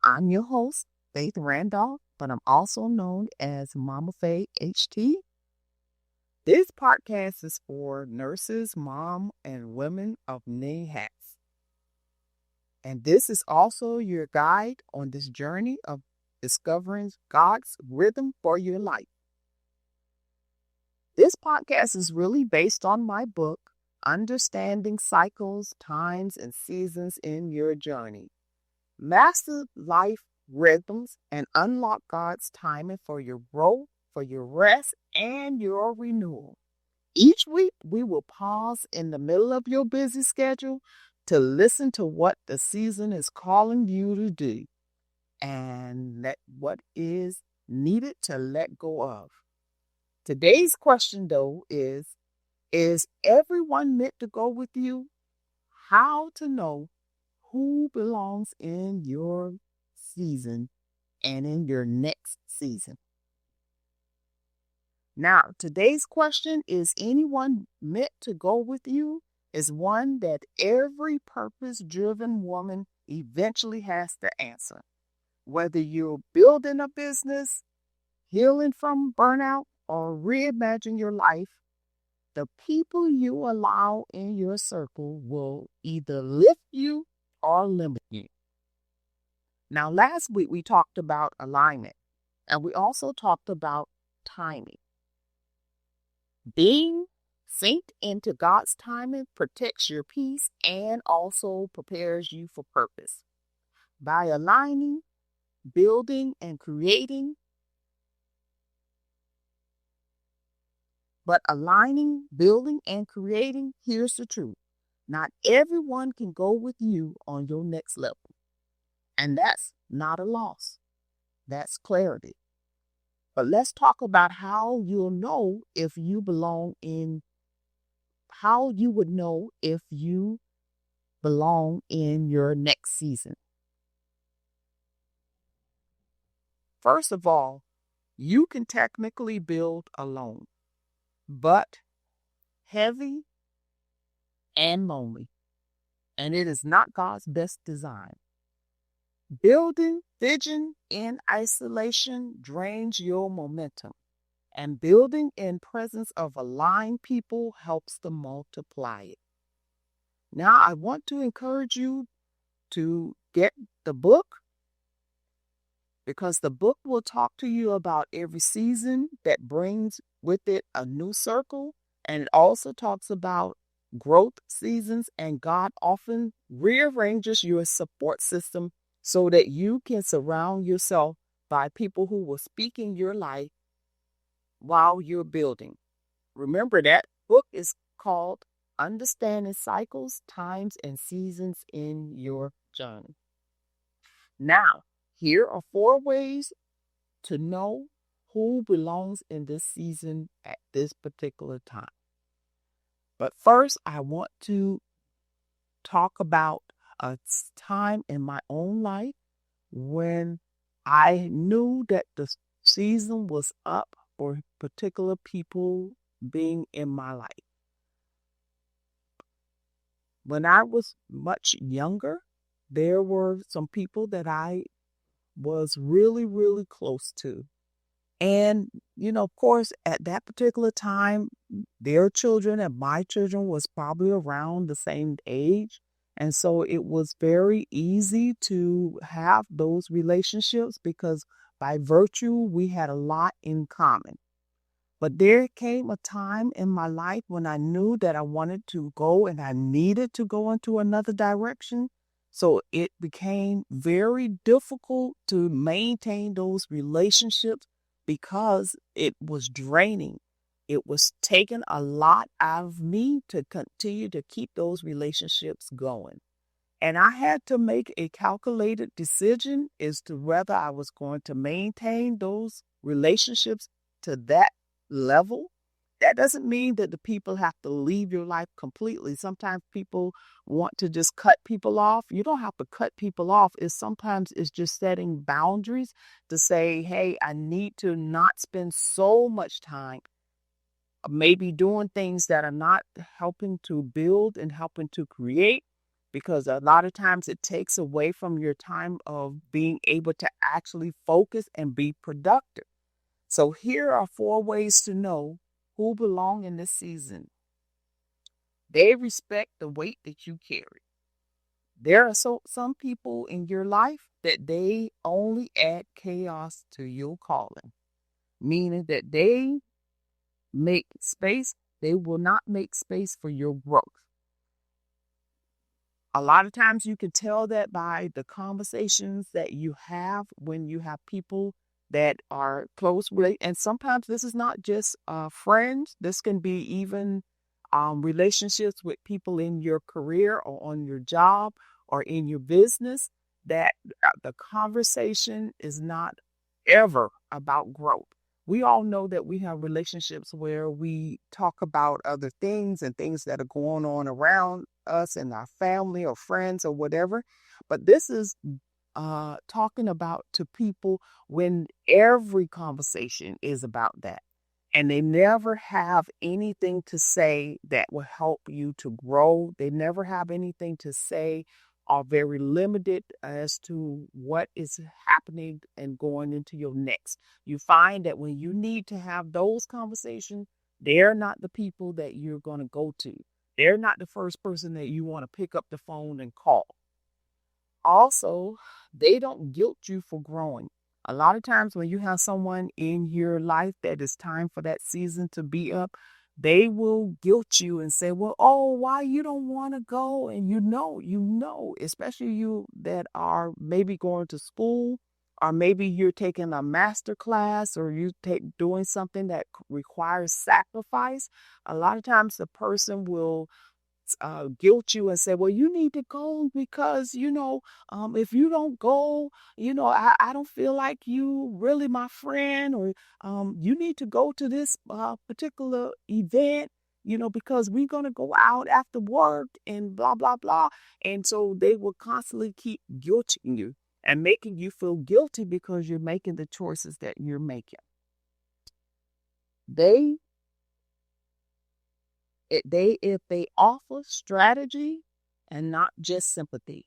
I'm your host, Faith Randolph, but I'm also known as Momafey-HT. This podcast is for nurses, mom, and women of many hats. And this is also your guide on this journey of discovering God's rhythm for your life. This podcast is really based on my book, Understanding Cycles, Times, and Seasons in Your Journey. Master life rhythms and unlock God's timing for your growth, for your rest, and your renewal. Each week, we will pause in the middle of your busy schedule to listen to what the season is calling you to do and let what is needed to let go of. Today's question, though, is everyone meant to go with you? How to know who belongs in your season and in your next season. Now, today's question, is anyone meant to go with you, is one that every purpose-driven woman eventually has to answer. Whether you're building a business, healing from burnout, or reimagine your life, the people you allow in your circle will either lift you or limit you. Now, last week we talked about alignment, and we also talked about timing. Being synced into God's timing protects your peace and also prepares you for purpose. By aligning, building, and creating, here's the truth. Not everyone can go with you on your next level. And that's not a loss. That's clarity. But let's talk about how you would know if you belong in your next season. First of all, you can technically build alone, but heavy and lonely. And it is not God's best design. Building vision in isolation drains your momentum, and building in presence of aligned people helps to multiply it. Now, I want to encourage you to get the book, because the book will talk to you about every season that brings with it a new circle, and it also talks about growth seasons, and God often rearranges your support system so that you can surround yourself by people who will speak in your life while you're building. Remember, that book is called Understanding Cycles, Times, and Seasons in Your Journey. Now, here are 4 ways to know who belongs in this season at this particular time. But first, I want to talk about a time in my own life when I knew that the season was up for particular people being in my life. When I was much younger, there were some people that I was really, really close to. And, of course, at that particular time, their children and my children was probably around the same age. And so it was very easy to have those relationships because by virtue, we had a lot in common. But there came a time in my life when I knew that I wanted to go and I needed to go into another direction. So it became very difficult to maintain those relationships because it was draining. It was taking a lot out of me to continue to keep those relationships going. And I had to make a calculated decision as to whether I was going to maintain those relationships to that level. That doesn't mean that the people have to leave your life completely. Sometimes people want to just cut people off. You don't have to cut people off. Sometimes it's just setting boundaries to say, hey, I need to not spend so much time maybe doing things that are not helping to build and helping to create. because a lot of times it takes away from your time of being able to actually focus and be productive. So here are 4 ways to know who belong in this season. They respect the weight that you carry. There are some people in your life that they only add chaos to your calling, meaning that they make space, they will not make space for your growth. A lot of times you can tell that by the conversations that you have when you have people that are close with, and sometimes this is not just friends. This can be even relationships with people in your career or on your job or in your business, that the conversation is not ever about growth. We all know that we have relationships where we talk about other things and things that are going on around us and our family or friends or whatever. But this is talking about to people when every conversation is about that. And they never have anything to say that will help you to grow. They never have anything to say, are very limited as to what is happening and going into your next. You find that when you need to have those conversations, they're not the people that you're going to go to. They're not the first person that you want to pick up the phone and call. Also, they don't guilt you for growing. A lot of times when you have someone in your life that it's time for that season to be up, they will guilt you and say, well, oh, why you don't want to go? And especially you that are maybe going to school, or maybe you're taking a master class, or you take doing something that requires sacrifice. A lot of times the person will guilt you and say, well, you need to go because, if you don't go, I don't feel like you really my friend, or you need to go to this particular event, because we're going to go out after work and blah, blah, blah. And so they will constantly keep guilting you and making you feel guilty because you're making the choices that you're making. They if they offer strategy and not just sympathy.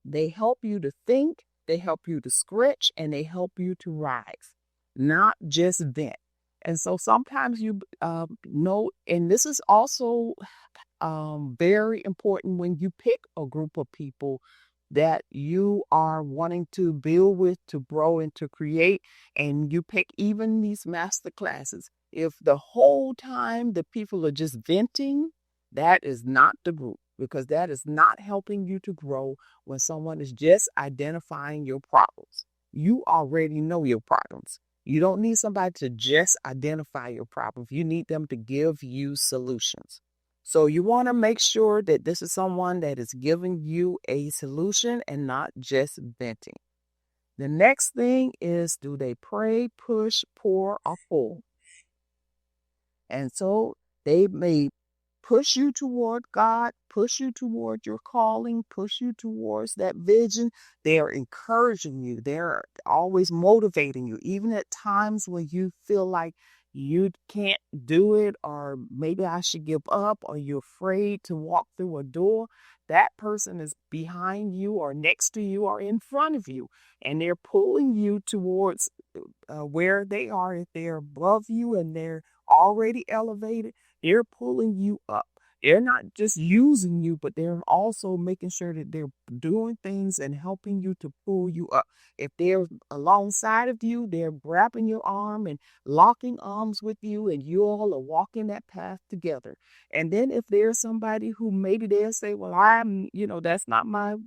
They help you to think, they help you to stretch, and they help you to rise, not just vent. And so sometimes you know, and this is also very important when you pick a group of people that you are wanting to build with, to grow, and to create, and you pick even these master classes. If the whole time the people are just venting, that is not the group, because that is not helping you to grow. When someone is just identifying your problems, you already know your problems. You don't need somebody to just identify your problems. You need them to give you solutions. So you want to make sure that this is someone that is giving you a solution and not just venting. The next thing is, do they pray, push, pour, or pull? And so they may push you toward God, push you toward your calling, push you towards that vision. They're encouraging you. They're always motivating you, even at times when you feel like you can't do it, or maybe I should give up, or you're afraid to walk through a door. That person is behind you, or next to you, or in front of you, and they're pulling you towards where they are. If they're above you and they're already elevated, they're pulling you up. They're not just using you, but they're also making sure that they're doing things and helping you to pull you up. If they're alongside of you, they're grabbing your arm and locking arms with you, and you all are walking that path together. And then if there's somebody who maybe they'll say, well, that's not my,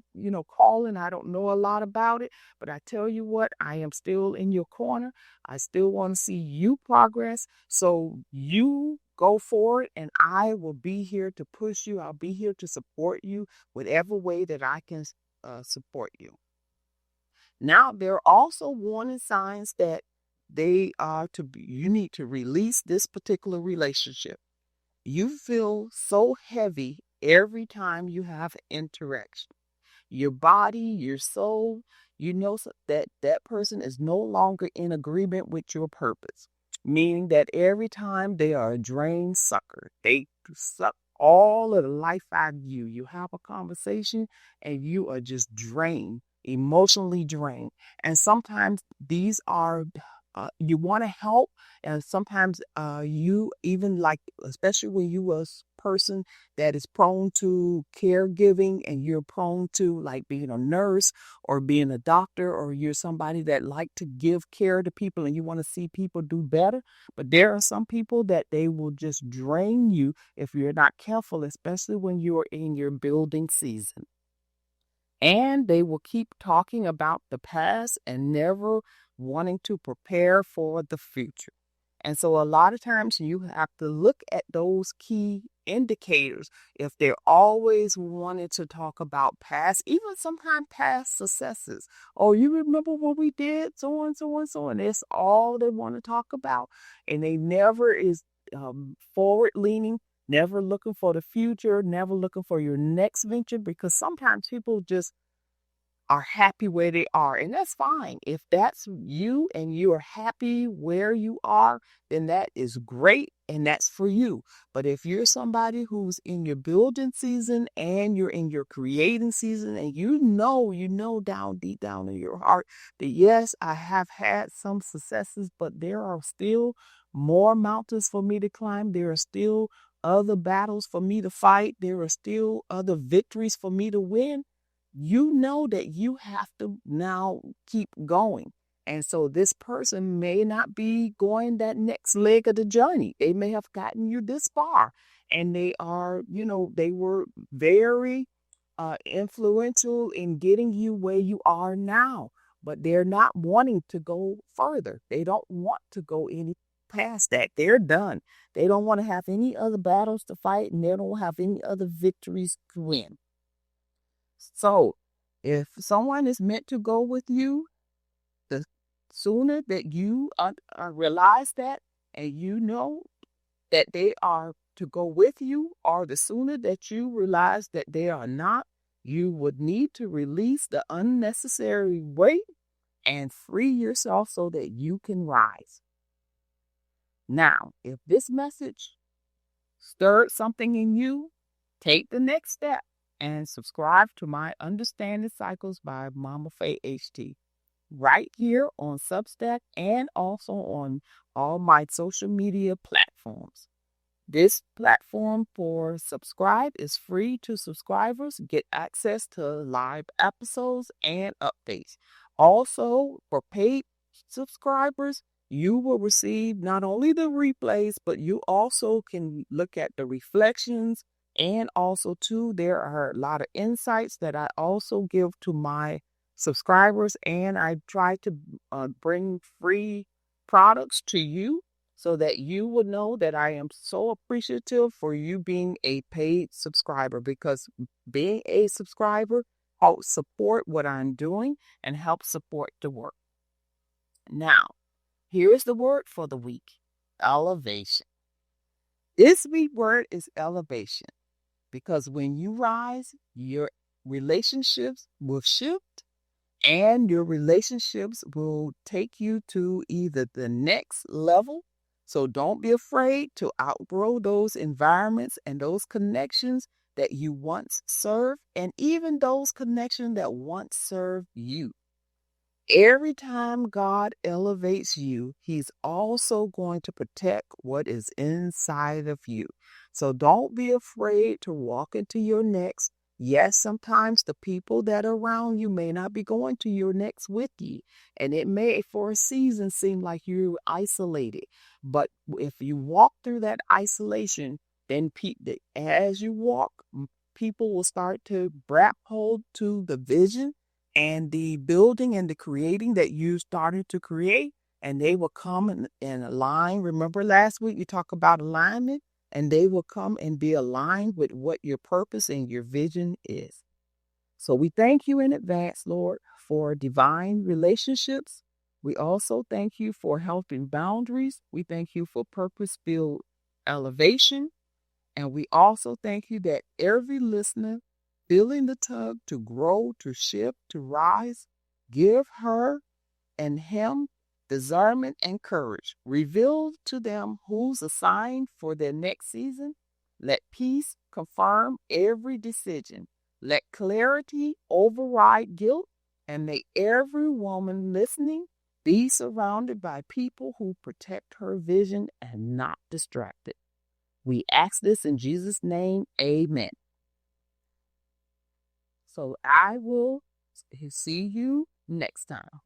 calling. I don't know a lot about it, but I tell you what, I am still in your corner. I still want to see you progress. So you go forward, and I will be here to push you. I'll be here to support you whatever way that I can support you. Now, there are also warning signs that you need to release this particular relationship. You feel so heavy every time you have interaction. Your body, your soul, that that person is no longer in agreement with your purpose. Meaning that every time they are a drain sucker, they suck all of the life out of you. You have a conversation and you are just drained, emotionally drained. And sometimes these are, you want to help. And sometimes you even like, especially when you a person that is prone to caregiving and you're prone to like being a nurse or being a doctor, or you're somebody that like to give care to people and you want to see people do better. But there are some people that they will just drain you if you're not careful, especially when you're in your building season. And they will keep talking about the past and never wanting to prepare for the future. And so a lot of times you have to look at those key indicators. If they're always wanting to talk about past, even sometimes past successes. Oh, you remember what we did? So and so and so. And that's all they want to talk about. And they never is forward leaning, never looking for the future, never looking for your next venture, because sometimes people just are happy where they are. And that's fine. If that's you and you are happy where you are, then that is great and that's for you. But if you're somebody who's in your building season and you're in your creating season, and you know down deep down in your heart that yes, I have had some successes, but there are still more mountains for me to climb. There are still other battles for me to fight. There are still other victories for me to win. You know that you have to now keep going. And so this person may not be going that next leg of the journey. They may have gotten you this far and they are, they were very influential in getting you where you are now, but they're not wanting to go further. They don't want to go any past that. They're done. They don't want to have any other battles to fight and they don't have any other victories to win. So, if someone is meant to go with you, the sooner that you realize that and you know that they are to go with you, or the sooner that you realize that they are not, you would need to release the unnecessary weight and free yourself so that you can rise. Now, if this message stirred something in you, take the next step and subscribe to my Understanding Cycles by Momafey-HT right here on Substack and also on all my social media platforms. This platform for subscribe is free to subscribers. Get access to live episodes and updates. Also, for paid subscribers, you will receive not only the replays, but you also can look at the reflections. And also, too, there are a lot of insights that I also give to my subscribers. And I try to bring free products to you so that you would know that I am so appreciative for you being a paid subscriber, because being a subscriber helps support what I'm doing and helps support the work. Now, here is the word for the week: elevation. This week word is elevation because when you rise, your relationships will shift and your relationships will take you to either the next level. So don't be afraid to outgrow those environments and those connections that you once served, and even those connections that once served you. Every time God elevates you, He's also going to protect what is inside of you. So don't be afraid to walk into your next. Yes, sometimes the people that are around you may not be going to your next with you, and it may for a season seem like you're isolated. But if you walk through that isolation, then as you walk, people will start to grab hold to the vision and the building and the creating that you started to create, and they will come and align. Remember last week we talked about alignment, and they will come and be aligned with what your purpose and your vision is. So we thank you in advance, Lord, for divine relationships. We also thank you for helping boundaries. We thank you for purpose-filled elevation. And we also thank you that every listener feeling the tug to grow, to shift, to rise, give her and him discernment and courage. Reveal to them who's assigned for their next season, Let peace confirm every decision. Let clarity override guilt, and may every woman listening be surrounded by people who protect her vision and not distract it. We ask this in Jesus' name. Amen. So I will see you next time.